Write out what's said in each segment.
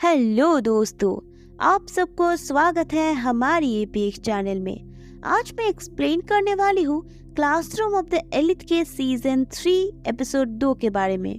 Hello दोस्तों, आप सबको स्वागत है हमारी एपीएक्स चैनल में। आज मैं एक्सप्लेन करने वाली हूँ क्लासरूम ऑफ द एलिट के सीजन 3 एपिसोड 2 के बारे में।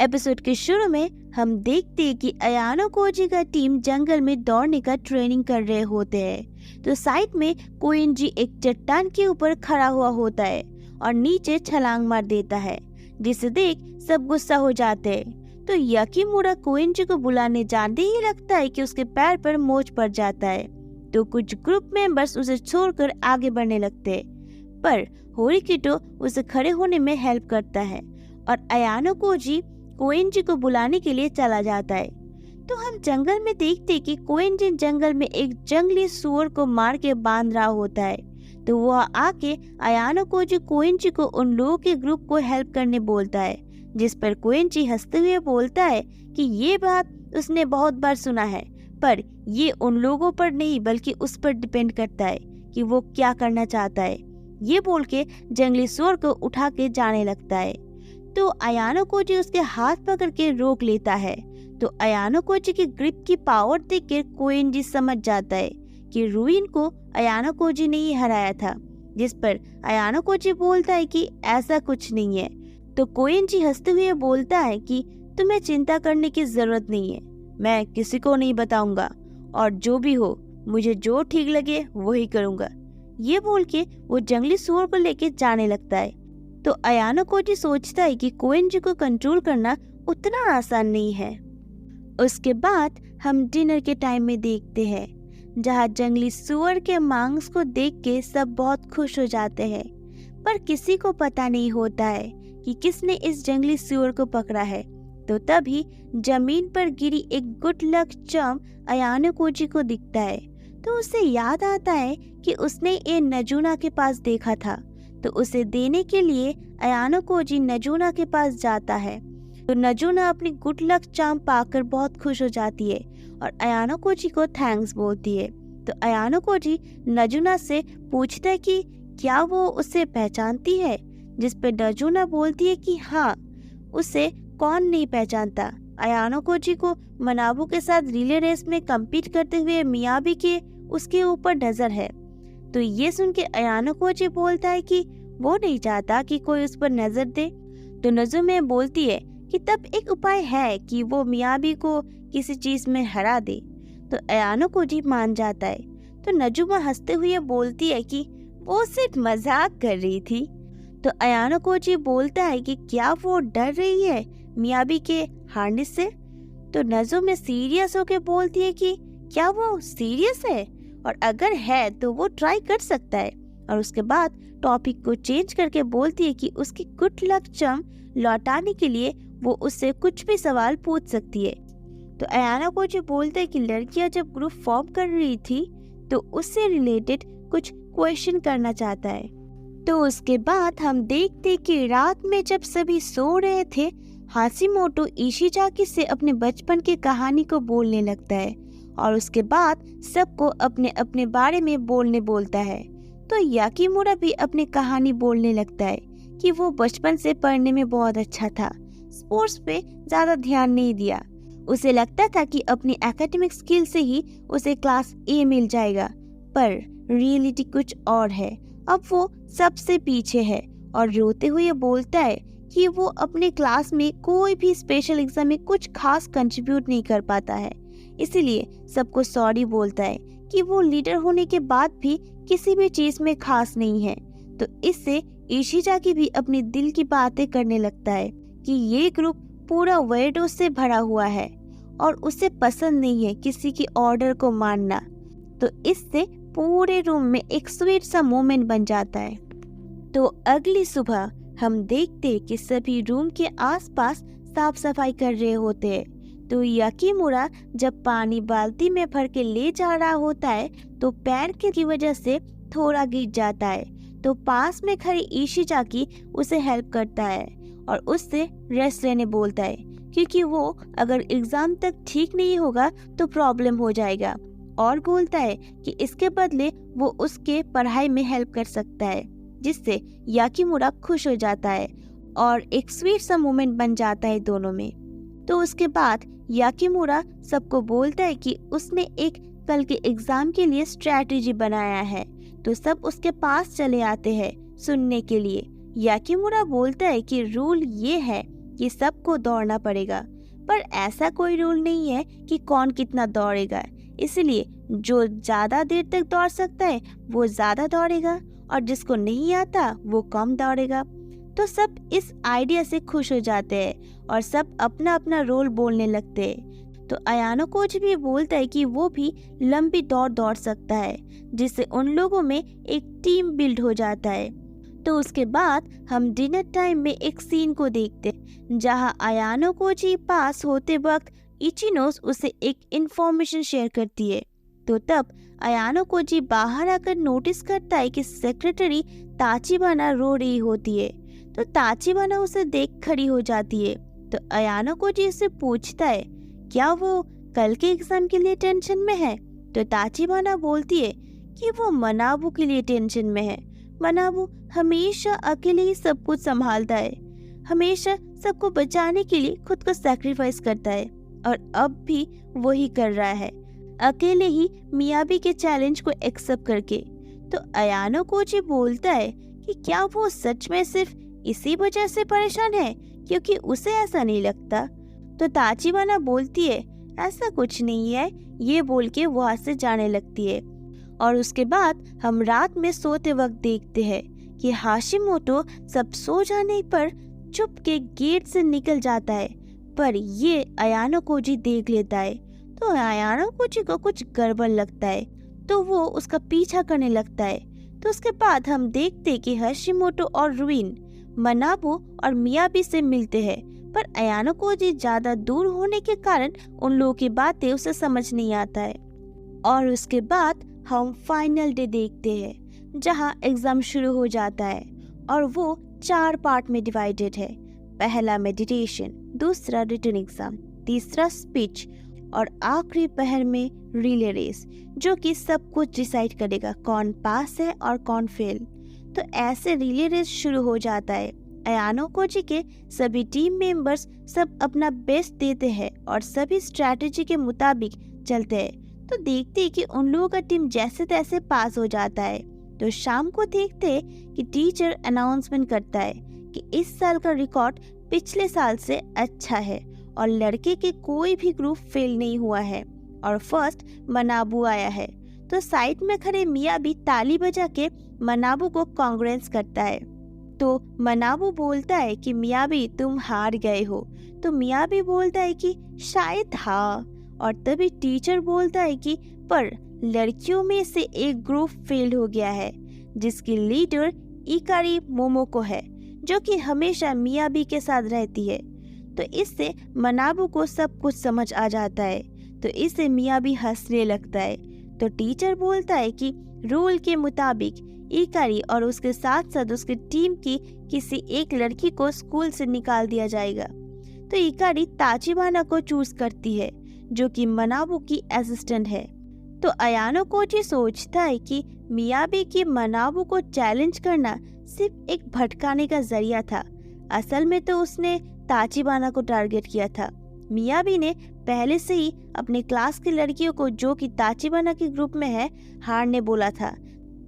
एपिसोड के शुरू में हम देखते हैं कि अयानो कोजी का टीम जंगल में दौड़ने का ट्रेनिंग कर रहे होते हैं। तो साइड में कोएंजी एक चट्टान के ऊपर खड़ा हुआ होता है और नीचे छलांग मार देता है, जिसे देख सब गुस्सा हो जाते हैं। तो याकीमुरा कोएंजी को बुलाने जाते ही लगता है कि उसके पैर पर मोच पड़ जाता है। तो कुछ ग्रुप मेंबर्स उसे छोड़कर आगे बढ़ने लगते हैं, पर होरिकिटो उसे खड़े होने में हेल्प करता है और अयानो कोजी कोएंजी को बुलाने के लिए चला जाता है। तो हम जंगल में देखते हैं कि कोएंजी जंगल में एक जंगली सूअर को मार के बांध रहा होता है। तो वह आके अयानो कोजी कोएंजी को उन लोगों के ग्रुप को हेल्प करने बोलता है, जिस पर कोएंजी हंसते हुए बोलता है कि ये बात उसने बहुत बार सुना है, पर ये उन लोगों पर नहीं बल्कि उस पर डिपेंड करता है कि वो क्या करना चाहता है। ये बोल के जंगली सूअर को उठा के जाने लगता है। तो अयानो कोजी उसके हाथ पकड़ के रोक लेता है। तो अयानो कोजी की ग्रिप की पावर देखकर कोएंजी समझ जाता है कि रुइन को अयानो कोजी ने ही हराया था, जिस पर अयानो कोजी बोलता है कि ऐसा कुछ नहीं है। तो कोएंजी हंसते हुए बोलता है कि तुम्हें चिंता करने की जरूरत नहीं है, मैं किसी को नहीं बताऊंगा और जो भी हो मुझे जो ठीक लगे वही करूंगा। ये बोल के वो जंगली सूअर को लेके जाने लगता है। तो अयानो कोजी सोचता है कि कोएंजी को कंट्रोल करना उतना आसान नहीं है। उसके बाद हम डिनर के टाइम में देखते हैं, जहाँ जंगली सूअर के मांस को देख के सब बहुत खुश हो जाते हैं, पर किसी को पता नहीं होता है कि किसने इस जंगली सूअर को पकड़ा है। तो तभी जमीन पर गिरी एक good luck charm Ayano Koji को दिखता है। तो उसे याद आता है कि उसने ये नजूना के पास देखा था। तो उसे देने के लिए अयानो कोजी नजूना के पास जाता है। तो नजूना अपनी गुड लक चार्म पाकर बहुत खुश हो जाती है और अयानो कोजी को थैंक्स बोलती है। तो अयानो कोजी नजूना से पूछता है कि क्या वो उसे पहचानती है, जिस पे नजूना बोलती है कि हाँ, उसे कौन नहीं पहचानता। अयानो कोजी को मनाबू के साथ रिले रेस में कम्पीट करते हुए मियाबी के उसके ऊपर नजर है। तो ये सुन के अयानो कोजी बोलता है कि वो नहीं चाहता कि कोई उस पर नजर दे। तो नजुमे बोलती है कि तब एक उपाय है कि वो मियाबी को किसी चीज में हरा दे। तो अयानो कोजी मान जाता है। तो नजुमा हंसते हुए बोलती है कि वो सिर्फ मजाक कर रही थी। तो अयानो कोजी बोलता है कि क्या वो डर रही है मियाबी के हारने से। तो नजुमे सीरियस होके बोलती है कि क्या वो सीरियस है, और अगर है तो वो ट्राई कर सकता है। और उसके बाद टॉपिक को चेंज करके बोलती है कि उसकी गुड लक चार्म लौटाने के लिए वो उससे कुछ भी सवाल पूछ सकती है। तो अयानो कोजी बोलता है कि लड़कियां जब ग्रुप फॉर्म कर रही थी तो उससे रिलेटेड कुछ क्वेश्चन करना चाहता है। तो उसके बाद हम देखते कि रात में जब सभी सो रहे थे, हाशिमोटो इशिजाकी से अपने बचपन की कहानी को बोलने लगता है और उसके बाद सबको अपने अपने बारे में बोलने बोलता है। तो याकीमुरा भी अपनी कहानी बोलने लगता है कि वो बचपन से पढ़ने में बहुत अच्छा था, स्पोर्ट्स पे ज्यादा ध्यान नहीं दिया। उसे लगता था कि अपनी एकेडमिक स्किल से ही उसे क्लास ए मिल जाएगा, पर रियलिटी कुछ और है। अब वो सबसे पीछे है और रोते हुए बोलता है कि वो अपने क्लास में कोई भी स्पेशल एग्जाम में कुछ खास कंट्रीब्यूट नहीं कर पाता है, इसीलिए सबको सॉरी बोलता है कि वो लीडर होने के बाद भी किसी भी चीज में खास नहीं है। तो इससे इशिजाकी भी अपने दिल की बातें करने लगता है कि ये ग्रुप पूरा वेयरडो से भरा हुआ है और उसे पसंद नहीं है किसी की ऑर्डर को मानना। तो इससे पूरे रूम में एक स्वीट सा मोमेंट बन जाता है। तो अगली सुबह हम देखते हैं कि सभी रूम के आसपास साफ सफाई कर रहे होते हैं। तो याकीमुरा जब पानी बाल्टी में भर के ले जा रहा होता है तो पैर की वजह से थोड़ा गिर जाता है। तो पास में खड़ी इशिजाकी उसे हेल्प करता है और उससे रेस्ट लेने बोलता है, क्योंकि वो अगर एग्जाम तक ठीक नहीं होगा तो प्रॉब्लम हो जाएगा, और बोलता है कि इसके बदले वो उसके पढ़ाई में हेल्प कर सकता है, जिससे याकीमुरा खुश हो जाता है और एक स्वीट सा मोमेंट बन जाता है दोनों में। तो उसके बाद याकीमुरा सबको बोलता है कि उसने एक कल के एग्जाम के लिए स्ट्रैटेजी बनाया है, तो सब उसके पास चले आते हैं सुनने के लिए। याकीमुरा बोलता है कि रूल ये है कि सबको दौड़ना पड़ेगा, पर ऐसा कोई रूल नहीं है कि कौन कितना दौड़ेगा, इसलिए जो ज़्यादा देर तक दौड़ सकता है वो ज़्यादा दौड़ेगा और जिसको नहीं आता वो कम दौड़ेगा। तो सब इस आइडिया से खुश हो जाते हैं और सब अपना अपना रोल बोलने लगते हैं। तो अयानो कोच भी बोलता है कि वो भी लंबी दौड़ दौड़ सकता है, जिससे उन लोगों में एक टीम बिल्ड हो जाता है। तो उसके बाद हम डिनर टाइम में एक सीन को देखते हैं जहां अयानो कोची पास होते वक्त इचिनोस उसे एक इंफॉर्मेशन शेयर करती है। तो तब अयानो कोची बाहर आकर नोटिस करता है कि सेक्रेटरी ताचिबाना रो रही होती है। तो ताचिबाना उसे देख खड़ी हो जाती है। तो अयानो कोची उससे पूछता है क्या वो कल के एग्जाम के लिए टेंशन में है। तो ताचिबाना बोलती है कि वो मनाबू के लिए टेंशन में है। मनाबू हमेशा अकेले ही सब कुछ संभालता है, हमेशा सबको बचाने के लिए खुद को सैक्रिफाइस करता है और अब भी वही कर रहा है, अकेले ही मियाबी के चैलेंज को एक्सेप्ट करके। तो अयानो कोची बोलता है कि क्या वो सच में सिर्फ इसी वजह से परेशान है, क्योंकि उसे ऐसा नहीं लगता। तो ताचिबाना बोलती है ऐसा कुछ नहीं है, ये बोल के वहाँ से जाने लगती है। और उसके बाद हम रात में सोते वक्त देखते हैं कि हाशिमोटो सब सो जाने पर चुप के गेट से निकल जाता है, पर ये अयानो कोची देख लेता है। तो अयानो कोची को कुछ गड़बड़ लगता है, तो वो उसका पीछा करने लगता है। तो उसके बाद हम देखते कि हाशिमोटो और रुइन मनाबू और मियाबी से मिलते हैं, पर अयानो कोची ज्यादा दूर होने के कारण उन लोगों की बातें उसे समझ नहीं आता है। और उसके बाद हम फाइनल डे देखते हैं जहां एग्जाम शुरू हो जाता है और वो 4 पार्ट में डिवाइडेड है। पहला मेडिटेशन, दूसरा रिटन एग्जाम, तीसरा स्पीच और आखिरी पहर में रिले रेस, जो कि सब कुछ डिसाइड करेगा कौन पास है और कौन फेल। तो ऐसे रिले रेस शुरू हो जाता है। अयानो कोची के सभी टीम मेंबर्स सब अपना बेस्ट देते हैं और सभी स्ट्रैटेजी के मुताबिक चलते हैं। तो देखते हैं कि उन लोगों का टीम जैसे तैसे पास हो जाता है। तो शाम को देखते हैं कि टीचर अनाउंसमेंट करता है कि इस साल का रिकॉर्ड पिछले साल से अच्छा है और लड़के के कोई भी ग्रुप फेल नहीं हुआ है और फर्स्ट मनाबू आया है। तो साइड में खड़े मियाबी ताली बजा के मनाबू को कांग्रेस करता है। तो मनाबू बोलता है कि मियाबी तुम हार गए हो। तो मियाबी बोलता है कि शायद हाँ, और तभी टीचर बोलता है कि पर लड़कियों में से एक ग्रुप फेल हो गया है जिसकी लीडर इकारी मोमोको है, जो कि हमेशा मियाबी के साथ रहती है। तो इससे मनाबू को सब कुछ समझ आ जाता है, तो इससे मियाबी हंसने लगता है। तो टीचर बोलता है कि रूल के मुताबिक इकारी और उसके साथ साथ उसकी टीम की किसी एक लड़की को स्कूल से निकाल दिया जाएगा। तो इकारी ताचिबाना को चूज करती है, जो कि मनाबू की असिस्टेंट है। तो अयानो कोची सोचता है कि मियाबी की मनाबू को चैलेंज करना सिर्फ एक भटकाने का जरिया था, असल में तो उसने ताचिबाना को टारगेट किया था। मियाबी ने पहले से ही अपने क्लास की लड़कियों को, जो कि ताचिबाना के ग्रुप में है, हारने बोला था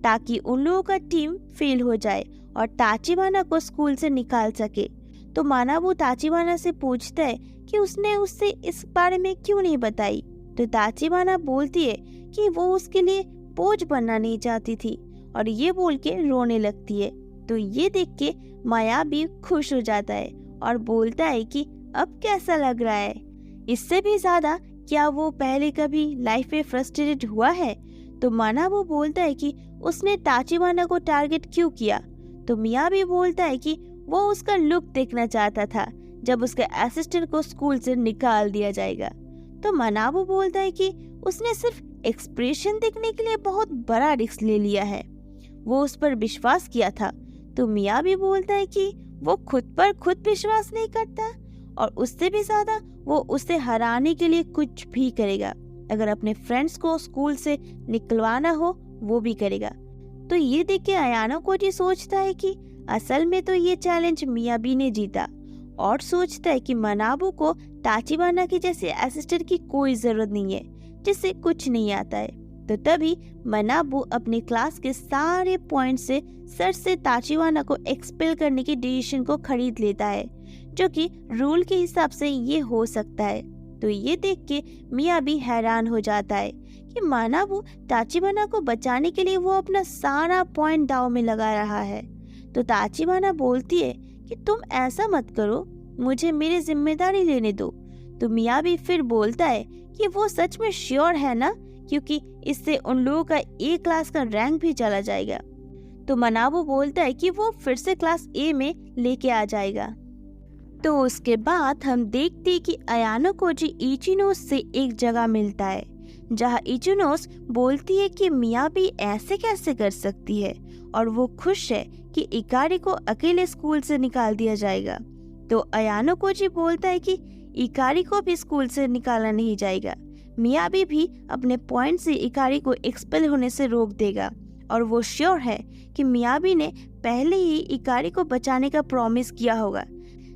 ताकि उन लोगों का टीम फेल हो जाए और ताचिबाना को स्कूल से निकाल सके। तो मनाबू ताचिबाना से पूछता है कि उसने उससे इस बारे में क्यों नहीं बताई। तो ताचिबाना बोलती है कि वो उसके लिए बोझ बनना नहीं चाहती थी और ये बोल के रोने लगती है। तो ये देख के मियाबी खुश हो जाता है और बोलता है कि अब कैसा लग रहा है, इससे भी ज्यादा क्या वो पहले कभी लाइफ में फ्रस्ट्रेटेड हुआ है। तो मनाबू बोलता है कि उसने ताचिबाना को टारगेट क्यों किया। तो मियाबी बोलता है कि वो उसका लुक देखना चाहता था जब उसके असिस्टेंट को स्कूल से निकाल दिया जाएगा। तो मनाबू बोलता है कि उसने सिर्फ एक्सप्रेशन देखने के लिए बहुत बड़ा रिस्क ले लिया है, वो उस पर विश्वास किया था। तो मियाबी बोलता है कि वो खुद पर खुद विश्वास नहीं करता और उससे भी ज्यादा वो उसे हराने के लिए कुछ भी करेगा, अगर अपने फ्रेंड्स को स्कूल से निकलवाना हो वो भी करेगा। तो ये देख के अयानो कोची सोचता है कि असल में तो ये चैलेंज मियाबी ने जीता और सोचता है कि मनाबू को ताचिबाना के जैसे असिस्टेंट की कोई जरूरत नहीं है जिससे कुछ नहीं आता है। तो तभी मनाबू अपने क्लास के सारे पॉइंट से सर से ताचिबाना को एक्सपेल करने की डिसीजन को खरीद लेता है, जो कि रूल के हिसाब से ये हो सकता है। तो ये देख के मिया भी हैरान हो जाता है कि मनाबू ताचिबाना को बचाने के लिए वो अपना सारा पॉइंट दांव में लगा रहा है। तो ताचिबाना बोलती है कि तुम ऐसा मत करो, मुझे मेरी जिम्मेदारी लेने दो। तो मिया भी फिर बोलता है कि वो सच में श्योर है ना, क्योंकि इससे उन लोगों का ए क्लास का रैंक भी चला जाएगा। तो मनाबू बोलता है कि वो फिर से क्लास ए में लेके आ जाएगा। तो उसके बाद हम देखते हैं कि अयानो कोजी इचिनोस से एक जगह मिलता है जहां इचिनोस बोलती है कि मिया भी ऐसे कैसे कर सकती है, और वो खुश है कि इकारी को अकेले स्कूल से निकाल दिया जाएगा। तो अयानो कोजी बोलता है कि इकारी को भी स्कूल से निकाला नहीं जाएगा, मियाबी भी अपने पॉइंट से इकारी को एक्सपेल होने से रोक देगा, और वो श्योर है कि मियाबी ने पहले ही इकारी को बचाने का प्रॉमिस किया होगा,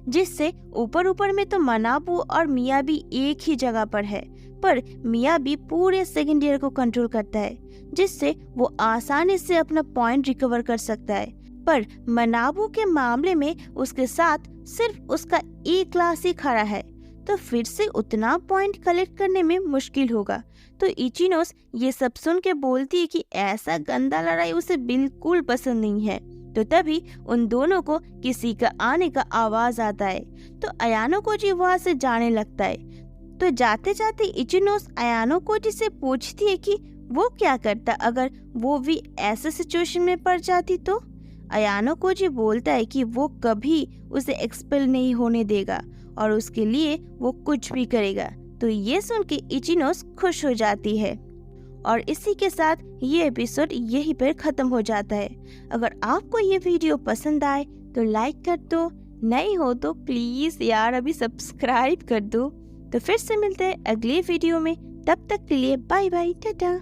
जिससे ऊपर में तो मनाबू और मियाबी एक ही जगह पर है, पर मियाबी पूरे सेकेंड ईयर को कंट्रोल करता है, जिससे वो आसानी से अपना पॉइंट रिकवर कर सकता है। पर मनाबू के मामले में उसके साथ सिर्फ उसका ए क्लास ही खड़ा है, तो फिर से उतना पॉइंट कलेक्ट करने में मुश्किल होगा। तो इचिनोस ये सब सुन के बोलती है कि ऐसा गंदा लड़ाई उसे बिल्कुल पसंद नहीं है। तो तभी उन दोनों को किसी का आने का आवाज आता है, तो अयानो कोजी वहाँ से जाने लगता है। तो जाते जाते इचिनोस अयानो कोजी से पूछती है कि वो क्या करता अगर वो भी ऐसे सिचुएशन में पड़ जाती। तो अयानो कोजी बोलता है कि वो कभी उसे एक्सपेल नहीं होने देगा और उसके लिए वो कुछ भी करेगा। तो ये सुन के इचिनोस खुश हो जाती है, और इसी के साथ ये एपिसोड यहीं पर खत्म हो जाता है। अगर आपको ये वीडियो पसंद आए तो लाइक कर दो, नहीं हो तो प्लीज यार अभी सब्सक्राइब कर दो। तो फिर से मिलते हैं अगले वीडियो में, तब तक के लिए बाय बाय, टाटा।